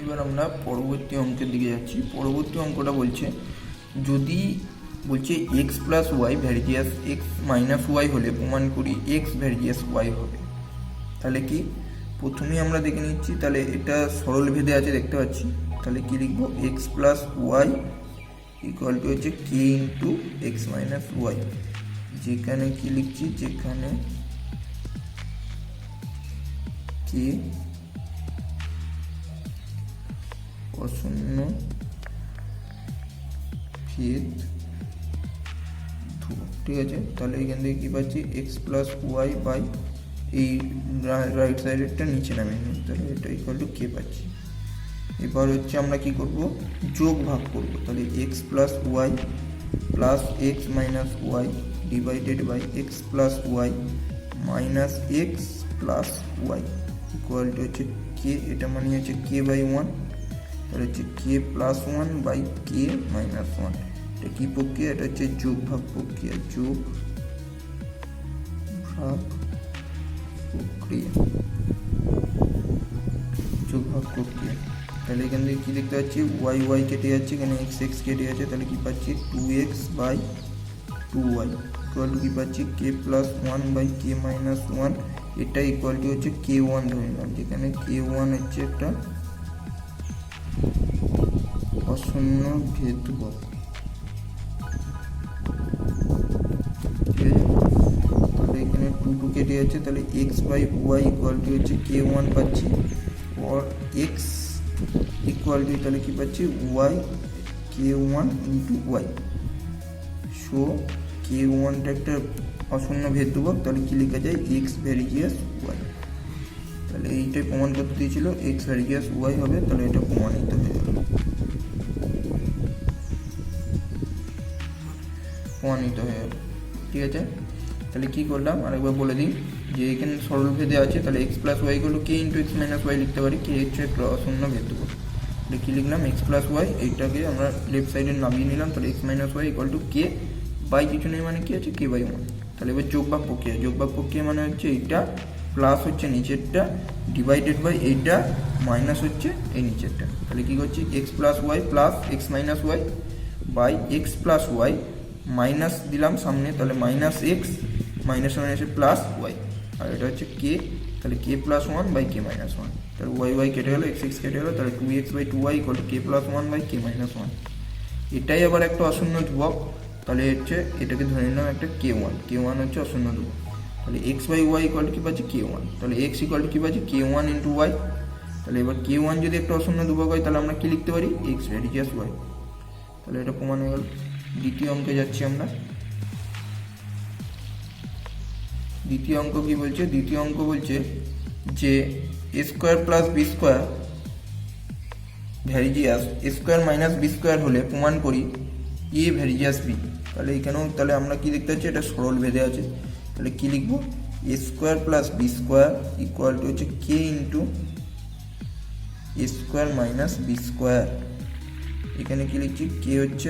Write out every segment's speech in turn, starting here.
এবার আমরা পরবর্তী অঙ্কের দিকে যাচ্ছি। পরবর্তী অঙ্কটা বলছে যদি বলছে x plus y varies as x minus y হলে প্রমাণ করি এক্স ভ্যারিজিয়াস ওয়াই হবে। তাহলে কি প্রথমেই আমরা দেখে নিচ্ছি, তাহলে এটা সরল ভেদে আছে দেখতে পাচ্ছি। তাহলে কি লিখবো, x plus y equal to হচ্ছে কে ইন্টু এক্স মাইনাস ওয়াই। যেখানে কি লিখছি, যেখানে কে অশূন্য ভেদ ধ্রুবক, ঠিক আছে। তাহলে এখান থেকে কি পাচ্ছি, এক্স প্লাস ওয়াই বাই এই রাইট সাইডেরটা নিচে নামিয়ে নিই, তাহলে এটা ইকুয়াল টু কে পাচ্ছি। এবার হচ্ছে আমরা কি করব, যোগ ভাগ করব। তাহলে x plus Y plus x minus y divided by x plus Y minus x plus y equal to হচ্ছে কে, এটা মানে হচ্ছে কে বাই ওয়ান। তাহলে হচ্ছে K plus one by K minus one. এটা কী প্রক্রিয়া, এটা হচ্ছে যোগ ভাগ প্রক্রিয়া, যোগ ভাগ প্রক্রিয়া, যোগ ভাগ প্রক্রিয়া। তাহলে এখান থেকে কী দেখতে পাচ্ছি, ওয়াই ওয়াই কেটে যাচ্ছে, এখানে এক্স এক্স কেটে যাচ্ছে, তাহলে কী পাচ্ছি, two X by two Y equal to কী পাচ্ছি, K plus one by K minus one. এটা ইকুয়াল টু হচ্ছে কে ওয়ান ধরে নিলাম, যেখানে কে ওয়ান হচ্ছে একটা অশূন্য ভেদ ধ্রুবক, ঠিক আছে। তাহলে এখানে টু টু কেটে যাচ্ছে, তাহলে x by Y equal to হচ্ছে কে ওয়ান পাচ্ছি, और এক্স ইকুয়াল টু তাহলে কী পাচ্ছি, ওয়াই কে ওয়ান ইন্টু ওয়াই। সো কে ওয়ানটা একটা অশূন্য ভেদ ধ্রুবক, তাহলে কী লেখা যায়, এক্স ভ্যারিজিয়াস ওয়াই। তাহলে এইটাই প্রমাণ করতে দিয়েছিল এক্স ভ্যারিজিয়াস ওয়াই হবে, তাহলে এটা প্রমাণিত হয়ে গেল, প্রমাণিত হয়ে গেল, ঠিক আছে। তাহলে কী করলাম আরেকবার বলে দিই, যে এখানে সরল ভেদে আছে, তাহলে এক্স প্লাস ওয়াই গুলো কে ইন্টু এক্স মাইনাস ওয়াই লিখতে পারি, কে হচ্ছে একটা অশূন্য ভেদ ধ্রুবক। তাহলে কী লিখলাম, এক্স প্লাস ওয়াই, এইটাকে আমরা লেফট সাইডে নামিয়ে নিলাম, তাহলে x minus y equal to k by কিছু নেই মানে কি আছে, কে বাই ওয়ান। তাহলে এবার যোগ ভাগ প্রক্রিয়া, যোগ ভাগ প্রক্রিয়া মানে হচ্ছে এইটা প্লাস হচ্ছে নিচেরটা ডিভাইডেড বাই এইটা মাইনাস হচ্ছে এই নিচেরটা। তাহলে কী করছি, X plus Y plus x minus Y by x plus Y minus দিলাম সামনে, তাহলে মাইনাস এক্স মাইনাস মাইনাসে প্লাস ওয়াই, আর এটা হচ্ছে কে, তাহলে K plus one by K minus one. তাহলে ওয়াই ওয়াই কেটে গেলো, এক্স এক্স কেটে গেলো, তাহলে two X by two Y equal to K plus one by K minus one. এটাই আবার একটা অশূন্য ধ্রুবক, তাহলে হচ্ছে এটাকে ধরে নিলাম একটা কে ওয়ান, কে ওয়ান হচ্ছে অশূন্য ধ্রুবক। তাহলে x by Y equal to কী পাচ্ছি, কে ওয়ান। তাহলে এক্স ইকুয়াল টু কী পাচ্ছি, কে ওয়ান ইন্টু ওয়াই। তাহলে এবার কে ওয়ান যদি একটা অশূন্য ধ্রুবক হয়, তাহলে আমরা কী লিখতে পারি, এক্স ভ্যারিজিয়াস ওয়াই। তাহলে এটা প্রমাণ হয়ে গেল। দ্বিতীয় অঙ্কে যাচ্ছি আমরা। দ্বিতীয় অঙ্ক কি বলছে, দ্বিতীয় অঙ্ক বলছে যে A square plus B square varies as A square minus B square হলে প্রমাণ করি এ ভ্যারিজিয়াস বি। তাহলে এখানেও তাহলে আমরা কি দেখতে পাচ্ছি, এটা সরল ভেদে আছে। তাহলে কি লিখবো, A square plus B square equal to হচ্ছে কে into A square minus B square. এখানে কি লিখছি, কে হচ্ছে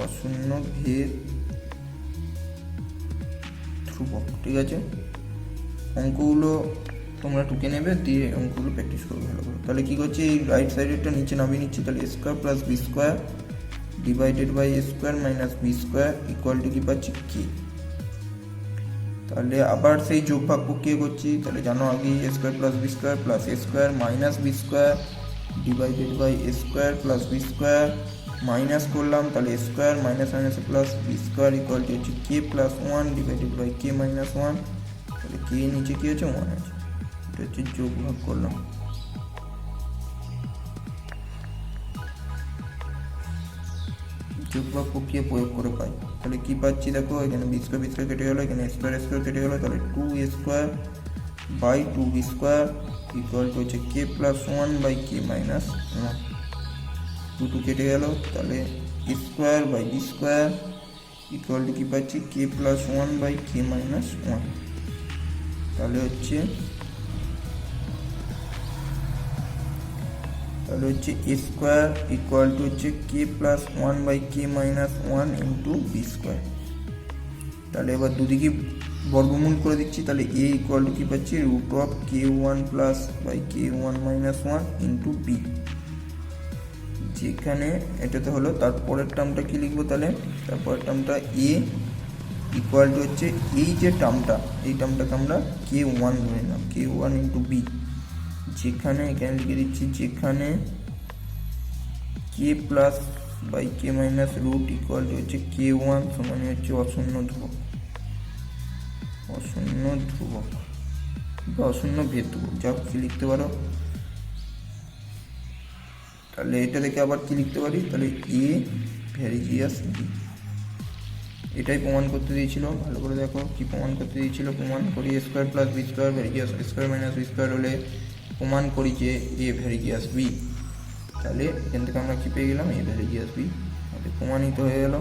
অশূন্য ভেদ ধ্রুবক, ঠিক আছে। অঙ্কগুলো তোমরা টুকে নেবে, দিয়ে অঙ্কগুলো প্র্যাকটিস করবে ভালো করে। তাহলে কী করছি, এই রাইট সাইডেরটা নিচে নামিয়ে নিচ্ছি, তাহলে A square plus B square divided by A square minus B square equal to কী পাচ্ছি, কে। তাহলে আবার সেই যোগ ভাগ প্রক্রিয়া করছি, তাহলে জানো আগেই A square plus B square plus A square minus B square divided by A square plus B square minus করলাম, তাহলে A square minus minus plus B square equal to হচ্ছে K plus one divided by K minus one. তাহলে K নিচে কী আছে, one আছে, এটা হচ্ছে যোগ ভাগ করলাম। যোগ ভাগ প্রক্রিয়া প্রয়োগ করে পাই, তাহলে কী পাচ্ছি দেখো, এখানে বি স্কোয়ার কেটে গেলো, এখানে স্কোয়ার কেটে গেলো, তাহলে two A square by two B square equal to হচ্ছে K plus one by K minus one. Two two কেটে গেল, তাহলে square by B square equal to কী পাচ্ছি, K plus one by K minus one. তাহলে হচ্ছে A square equal to হচ্ছে K plus one by K minus one into B square. তাহলে এবার দুদিকে বর্গমূল করে দিচ্ছি, তাহলে a ইকুয়াল টু কী পাচ্ছি, root of k1 plus by k1 minus 1 into B. যেখানে এটাতে হলো, তারপরের টার্মটা কি লিখবো তাহলে, তারপরের টার্মটা a ইকুয়াল টু হচ্ছে এই যে টার্মটা, এই টার্মটাকে আমরা k1 ধরে নিলাম, k1 ইন্টু বি। যেখানে এখানে লিখে দিচ্ছি, যেখানে k plus by k minus root equal to হচ্ছে k1 সমান হচ্ছে অশূন্য ধ্রুবক, অশূন্য ধ্রুবক বা অশূন্য ভেদ ধ্রুবক, যা কি লিখতে পারো। তাহলে এটা থেকে আবার কি লিখতে পারি, তাহলে এ ভ্যারিজিয়াস বি। এটাই প্রমাণ করতে দিয়েছিল, ভালো করে দেখো কি প্রমাণ করতে দিয়েছিল। প্রমাণ করি A square plus B square varies as square minus B square হলে প্রমাণ করি যে এ ভ্যারিজিয়াস বি। তাহলে এখান থেকে আমরা কি পেয়ে গেলাম, এ ভ্যারিজিয়াস বি। তাহলে প্রমাণিত হয়ে গেল,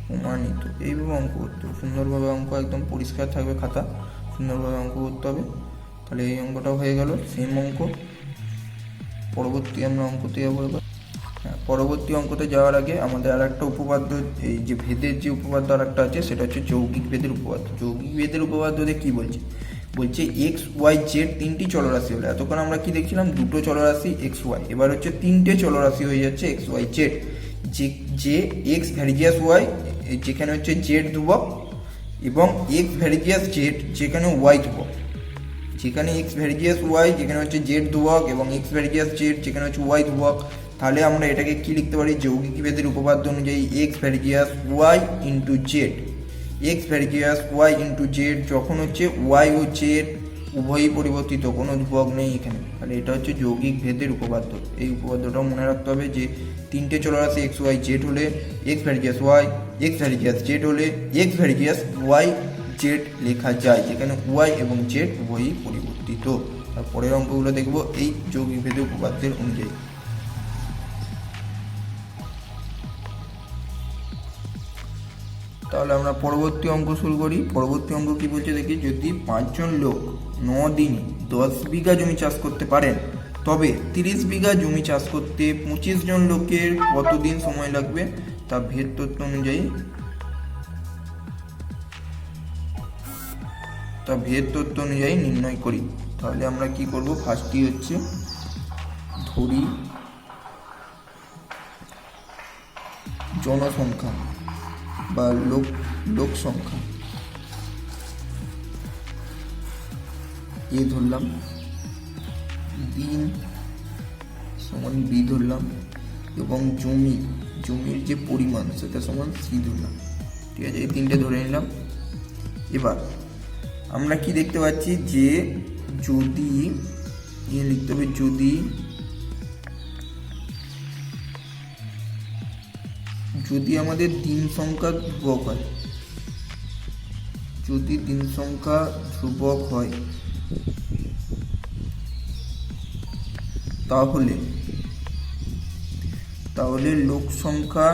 প্রমাণিত। এইভাবে অঙ্ক করতে হবে সুন্দরভাবে, অঙ্ক একদম পরিষ্কার থাকবে খাতা, সুন্দরভাবে অঙ্ক করতে হবে। তাহলে এই অঙ্কটাও হয়ে গেল, সেম অঙ্ক। পরবর্তী আমরা অঙ্কতে যাবো এবার। হ্যাঁ, পরবর্তী অঙ্কতে যাওয়ার আগে আমাদের আর একটা উপপাদ্য, এই যে ভেদের যে উপপাদ্য আর একটা আছে, সেটা হচ্ছে যৌগিক ভেদের উপপাদ্য। যৌগিক ভেদের উপপাদ্যতে কি বলছে, বলছে এক্স ওয়াই জেড তিনটি চলরাশি হলে, এতক্ষণ আমরা কি দেখছিলাম, দুটো চলরাশি এক্স ওয়াই, এবার হচ্ছে তিনটে চলরাশি হয়ে যাচ্ছে এক্স ওয়াই জেড। যে এক্স ভ্যারিজিয়াস ওয়াই, যেখানে হচ্ছে জেড ধ্রুবক, এবং এক্স ভ্যারিজিয়াস জেড যেখানে ওয়াই ধ্রুবক। যেখানে এক্স ভ্যারিজিয়াস ওয়াই যেখানে হচ্ছে জেড ধ্রুবক, এবং এক্স ভ্যারিজিয়াস জেড যেখানে হচ্ছে ওয়াই ধ্রুবক। তাহলে আমরা এটাকে কি লিখতে পারি, যৌগিক ভেদের উপপাদ্য অনুযায়ী x varies as y into z, x varies as y into z যখন হচ্ছে ওয়াই ও জেড উভয়ই পরিবর্তিত, কোনো ধ্রুবক নেই এখানে। তাহলে এটা হচ্ছে যৌগিক ভেদের উপপাদ্য। এই উপপাদ্যটাও মনে রাখতে হবে যে তিনটে চলরাশি এক্স ওয়াই জেড হলে x varies as y, x varies as z হলে এক্স ভ্যারিজিয়াস ওয়াই জেড লেখা যায়, যেখানে ওয়াই এবং জেড উভয়ই পরিবর্তিত। তারপরের অঙ্কগুলো দেখবো এই যৌগিক ভেদের উপপাদ্যের অনুযায়ী। তাহলে আমরা পরবর্তী অঙ্ক শুরু করি। পরবর্তী অঙ্ক কি বলছে দেখি, যদি 5 জন লোক 9 দিনে 10 বিঘা জমি চাষ করতে পারেন, তবে 30 বিঘা জমি চাষ করতে 25 জন লোকের কতদিন সময় লাগবে, তা ভেদ তত্ত্ব অনুযায়ী নির্ণয় করি। তাহলে আমরা কি করব, ফার্স্টই হচ্ছে ধরি জনসংখ্যা বা লোক সংখ্যা এ ধরলাম, দিন সমান বি ধরলাম, এবং জমির যে পরিমাণ সেটা সমান সি ধরলাম। ঠিক আছে, এই তিনটে ধরে নিলাম। এবার আমরা কি দেখতে পাচ্ছি, যে যদি লিখতে হবে, যদি আমাদের দিন সংখ্যা ধ্রুবক হয়, যদি দিন সংখ্যা ধ্রুবক হয়, তাহলে লোক সংখ্যা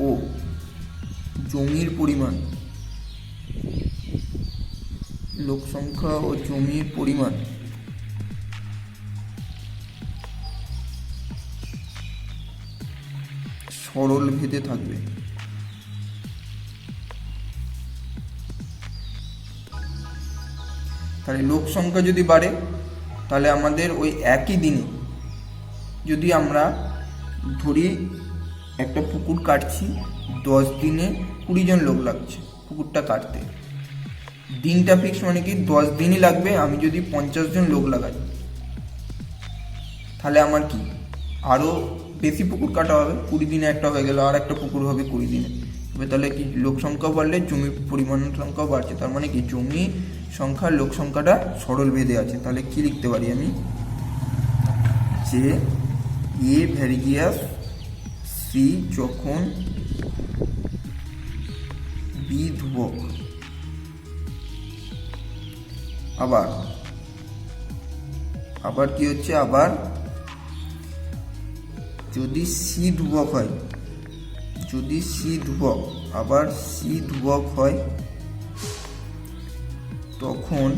ও জমির পরিমাণ, লোক সংখ্যা ও জমির পরিমাণ সরল ভেদে থাকবে। তাহলে লোক সংখ্যা যদি বাড়ে, তাহলে আমাদের ওই একই দিনে, যদি আমরা ধরি একটা পুকুর কাটছি, 10 দিনে 20 জন লোক লাগছে পুকুরটা কাটতে, দিনটা ফিক্স, মানে কি 10 দিনই লাগবে। আমি যদি 50 জন লোক লাগাই, তাহলে আমার কি আরও বেশি পুকুর কাটা হবে, 20 দিনে একটা হয়ে গেল, আর একটা পুকুর হবে 20 দিনে। তবে তাহলে কি লোক সংখ্যা বাড়লে জমির পরিমাণ সংখ্যাও বাড়ছে, তার মানে কি জমি সংখ্যা লোক সংখ্যাটা সরল ভেদে আছে। তাহলে কি লিখতে পারি আমি, যে এ ভ্যারিজিয়াস সি যখন বি ধ্রুবক, আবার কি হচ্ছে, আবার যদি সি ধ্রুবক হয়, যদি সি ধ্রুবক, আবার সি ধ্রুবক হয়, তখন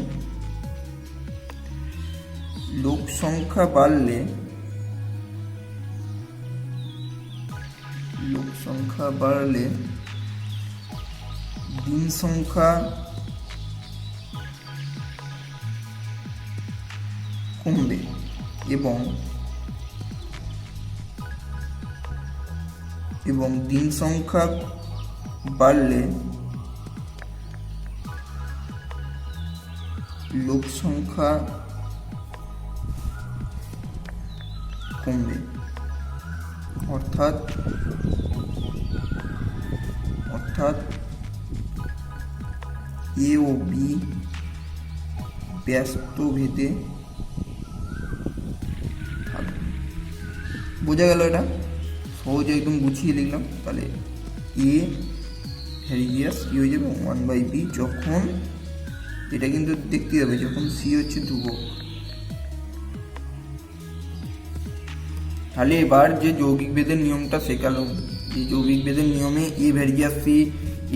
লোক সংখ্যা বাড়লে সংখ্যা বাড়লে দিন সংখ্যা কমবে এবং দিন সংখ্যা বাড়লে লোক সংখ্যা কমবে। অর্থাৎ এ ও বি ব্যস্ত ভেদে থাকবে। বোঝা গেল? এটা সহজে একদম গুছিয়ে লিখলাম। তাহলে এ ভ্যারিজিয়াস কি হয়ে যাবে 1/b যখন, এটা কিন্তু দেখতে হবে, যখন সি হচ্ছে ধ্রুবক। তাহলে এবার যে যৌগিক ভেদের নিয়মটা শেখালাম, এই যৌগিক ভেদের নিয়মে এ ভ্যারিজিয়াস সি,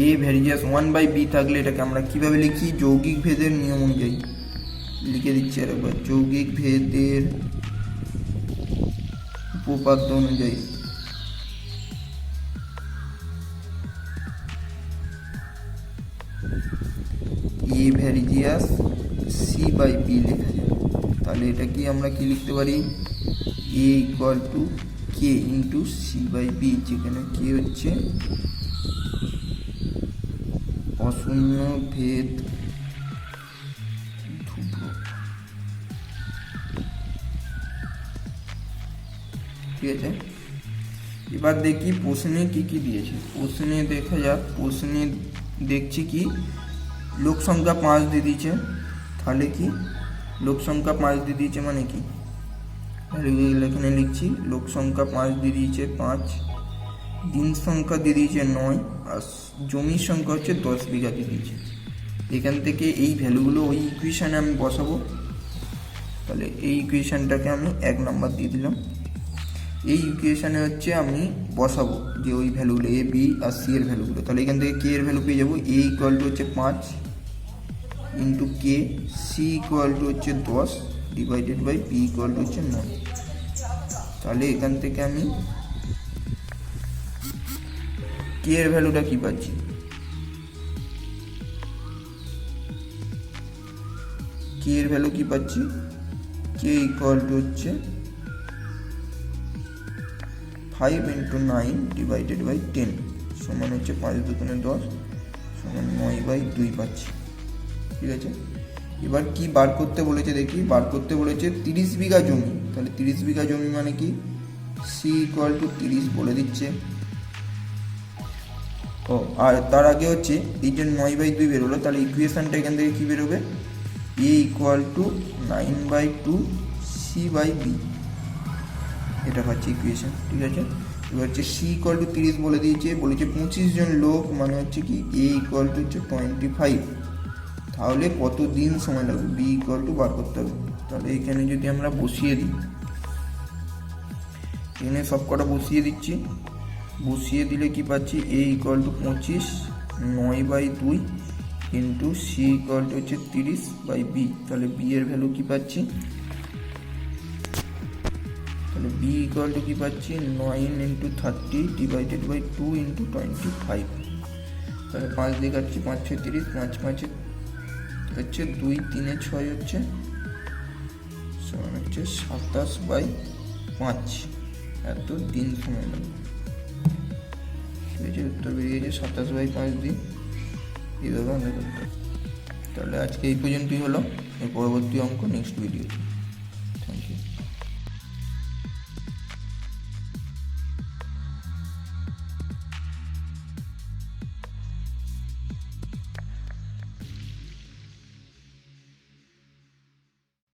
এ ভ্যারিজিয়াস 1/b থাকলে এটাকে আমরা কিভাবে লিখি? যৌগিক ভেদের নিয়ম অনুযায়ী লিখে দিচ্ছি আর একবার। যৌগিক ভেদের উপপাদ্য অনুযায়ী এ ভ্যারিজিয়াস c/b লেখা যায়। তাহলে এটা কি আমরা কি লিখতে পারি? a equal to K into c/b, যেখানে কে হচ্ছে অশূন্য ভেদ ধ্রুবক। ঠিক আছে, এবার দেখি প্রশ্নে কি কি দিয়েছে। প্রশ্নে দেখা যাক। প্রশ্নে দেখছি কি লোক সংখ্যা 5 দিয়ে দিয়েছে। তাহলে কি লোক সংখ্যা 5 দিয়ে দিয়েছে মানে কি? এখানে লিখছি লোক সংখ্যা 5 দিয়ে দিয়েছে 5, দিন সংখ্যা দিয়ে দিয়েছে 9, আর জমির সংখ্যা হচ্ছে 10 বিঘা দিয়ে দিয়েছে। এখান থেকে এই ভ্যালুগুলো ওই ইকুয়েশানে আমি বসাবো। তাহলে এই ইকুয়েশানটাকে আমি 1 নাম্বার দিয়ে দিলাম। এই ইকুয়েশানে হচ্ছে আমি বসাবো যে ওই ভ্যালুগুলো এ বি আর সি এর ভ্যালুগুলো। তাহলে এখান থেকে কে এর ভ্যালু পেয়ে যাবো, এ ইকুয়াল টু হচ্ছে 5 into k, C equal to হচ্ছে 10 divided by P equal to হচ্ছে 9। তাহলে এখান থেকে আমি কে এর ভ্যালুটা কি পাচ্ছি? কে এর ভ্যালু কি পাচ্ছি? কে ইকুয়াল টু হচ্ছে 5 ইন্টু 9 ডিভাইডেড বাই 10 সমান হচ্ছে 5 দুগুণে 10 সমান 9/2 পাচ্ছি। ঠিক আছে, এবার কি বার করতে বলেছে দেখি। বার করতে বলেছে 30 বিঘা জমি। তাহলে 30 বিঘা জমি মানে কি? সি ইকুয়াল টু 30 বলে দিচ্ছে। ও আর তার আগে হচ্ছে এই যে 9/2 বেরোলো, তাহলে ইকুয়েশনটা এখান থেকে কি বেরোবে? এ ইকুয়াল টু 9/2 c/b, এটা পাচ্ছি ইকুয়েশন। ঠিক আছে, এবার হচ্ছে সি ইকুয়াল টু 30 বলে দিয়েছে, বলেছে 25 জন লোক মানে হচ্ছে কি এ ইকুয়াল টু হচ্ছে 25। তাহলে কত দিন সময় লাগবে? বি ইকুয়াল টু বার করতে হবে। তাহলে এখানে যদি আমরা বসিয়ে দিই, এখানে সব কটা বসিয়ে দিচ্ছি। বসিয়ে দিলে কি পাচ্ছি? A equal to 25 9/2 into C equal to হচ্ছে 30/বি। তাহলে বি এর ভ্যালু কি পাচ্ছি? তাহলে বি ইকুয়াল টু কি পাচ্ছি? 9 ইন্টু 30 ডিভাইডেড বাই 2 ইন্টু 25। তাহলে 5 দিয়ে কাটছি, 5 6 30, 5 5 হচ্ছে 2 3 6 হচ্ছে সমান হচ্ছে 27/5। এত দিন সময় লাগবে। ঠিক আছে, উত্তর বেরিয়েছে 27/5 দিন। এইভাবে আমরা করতে। তাহলে আজকে এই পর্যন্তই হলো। এর পরবর্তী অঙ্ক নেক্সট ভিডিও। Thank you.